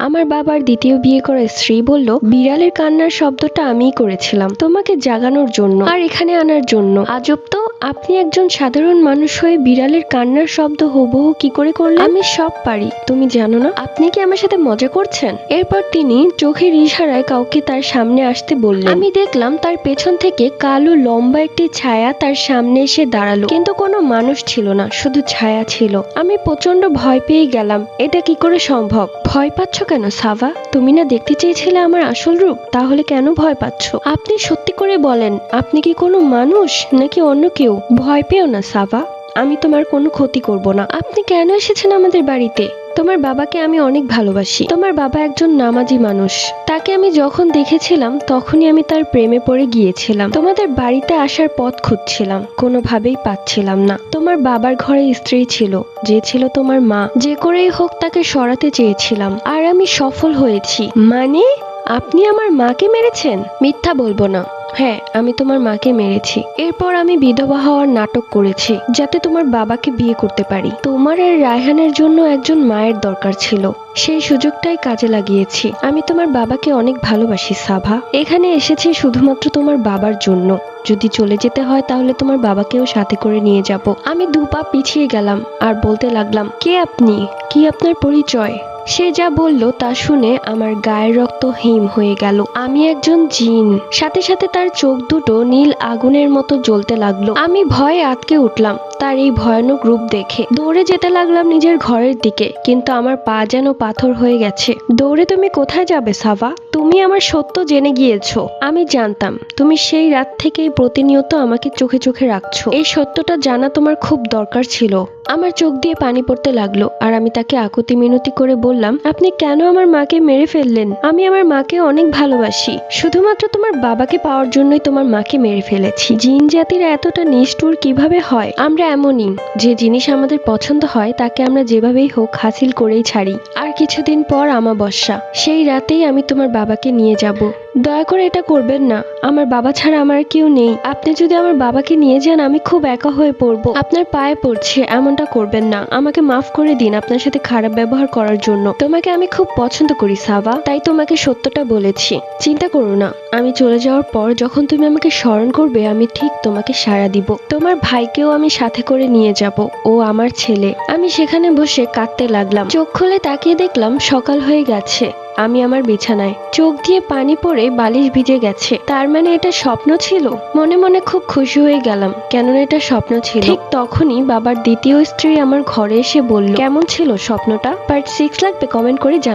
আমার বাবার দ্বিতীয় বিয়ে করা স্ত্রী বলল, বিড়ালের কান্নার শব্দটা আমিই করেছিলাম তোমাকে জাগানোর জন্য আর এখানে আনার জন্য। আজব তো, আপনি একজন সাধারণ মানুষ হয়ে বিড়ালের কান্নার শব্দ হুবহু কি করে করলেন? আমি সব পারি, তুমি জানো না? আপনি কি আমার সাথে মজা করছেন? এরপর তিনি চোখের ইশারায় কাউকে তার সামনে আসতে বললেন। আমি দেখলাম তার পেছন থেকে কালো লম্বা একটি ছায়া তার সামনে এসে দাঁড়ালো, কিন্তু কোনো মানুষ ছিল না, শুধু ছায়া ছিল। আমি প্রচন্ড ভয় পেয়ে গেলাম। এটা কি করে সম্ভব? ভয় পাচ্ছ কেন সাভা? তুমি না দেখতে চেয়েছিলে আমার আসল রূপ, তাহলে কেন ভয় পাচ্ছ? আপনি সত্যি করে বলেন, আপনি কি কোনো মানুষ নাকি অন্য কেউ? ভয় পেও না সাভা, আমি তোমার কোনো ক্ষতি করব না। আপনি কেন এসেছেন আমাদের বাড়িতে? তোমার বাবাকে আমি অনেক ভালোবাসি। তোমার বাবা একজন নামাজি মানুষ। তাকে আমি যখন দেখেছিলাম তখনই আমি তার প্রেমে পড়ে গিয়েছিলাম। তোমাদের বাড়িতে আসার পথ খুঁজছিলাম, কোনোভাবেই পাচ্ছিলাম না। তোমার বাবার ঘরে স্ত্রী ছিল, যে ছিল তোমার মা। যে করেই হোক তাকে সরাতে চেয়েছিলাম, আর আমি সফল হয়েছি। মানে আপনি আমার মাকে মেরেছেন? মিথ্যা বলবো না, হ্যাঁ আমি তোমার মাকে মেরেছি। এরপর আমি বিধবা হওয়ার নাটক করেছি যাতে তোমার বাবাকে বিয়ে করতে পারি। তোমার আর রায়হানের জন্য একজন মায়ের দরকার ছিল, সেই সুযোগটাই কাজে লাগিয়েছি। আমি তোমার বাবাকে অনেক ভালোবাসি সাভা। এখানে এসেছি শুধুমাত্র তোমার বাবার জন্য। যদি চলে যেতে হয় তাহলে তোমার বাবাকেও সাথে করে নিয়ে যাব। আমি 2 পা পিছিয়ে গেলাম আর বলতে লাগলাম, কে আপনি? কি আপনার পরিচয়? সে যা বলল তা শুনে আমার গায়ের রক্ত হিম হয়ে গেল। আমি একজন জিন। সাথে সাথে তার চোখ দুটো নীল আগুনের মতো জ্বলতে লাগলো। আমি ভয়ে আটকে উঠলাম তার এই ভয়ানক রূপ দেখে। দৌড়ে যেতে লাগলাম নিজের ঘরের দিকে, কিন্তু আমার পা যেন পাথর হয়ে গেছে। দৌড়ে তুমি কোথায় যাবে সাভা? তুমি আমার সত্য জেনে গিয়েছো। আমি জানতাম তুমি সেই রাত থেকেই প্রতিনিয়ত আমাকে চোখে চোখে রাখছো। এই সত্যটা জানা তোমার খুব দরকার ছিল। আমার চোখ দিয়ে পানি পড়তে লাগলো আর আমি তাকে আকুতি মিনতি করে বললাম, আপনি কেন আমার মাকে মেরে ফেললেন? আমি আমার মাকে অনেক ভালোবাসি। শুধুমাত্র তোমার বাবাকে পাওয়ার জন্যই তোমার মাকে মেরে ফেলেছি। জিন জাতিরা এতটা নিষ্ঠুর কিভাবে হয়? আমরা এমনই, যে জিনিস আমাদের পছন্দ হয় তাকে আমরা যেভাবেই হোক হাসিল করেই ছাড়ি। আর কিছুদিন পর আমাবস্যা, সেই রাতেই আমি তোমার বাবাকে নিয়ে যাব। দয়া করে এটা করবেন না, আমার বাবা ছাড়া আমার কেউ নেই। আপনি যদি আমার বাবাকে নিয়ে যান আমি খুব একা হয়ে পড়বো। আপনার পায়ে পড়ছে, এমনটা করবেন না। আমাকে মাফ করে দিন আপনার সাথে খারাপ ব্যবহার করার জন্য। তোমাকে আমি খুব পছন্দ করি সাভা, তাই তোমাকে সত্যটা বলেছি। চিন্তা করো না, আমি চলে যাওয়ার পর যখন তুমি আমাকে স্মরণ করবে আমি ঠিক তোমাকে সাড়া দিব। তোমার ভাইকেও আমি সাথে করে নিয়ে যাব, ও আমার ছেলে। আমি সেখানে বসে কাঁদতে লাগলাম। চোখ খুলে তাকিয়ে দেখলাম সকাল হয়ে গেছে। আমি আমার বিছানায়, চোখ দিয়ে পানি পড়ে বালিশ ভিজে গেছে। তার মানে এটা স্বপ্ন ছিল? মনে মনে খুব খুশি হয়ে গেলাম, কেননা এটা স্বপ্ন ছিল। ঠিক তখনই বাবার দ্বিতীয় স্ত্রী আমার ঘরে এসে বলল, কেমন ছিল স্বপ্নটা? পার্ট 6 লাগবে, কমেন্ট করে জানাবেন।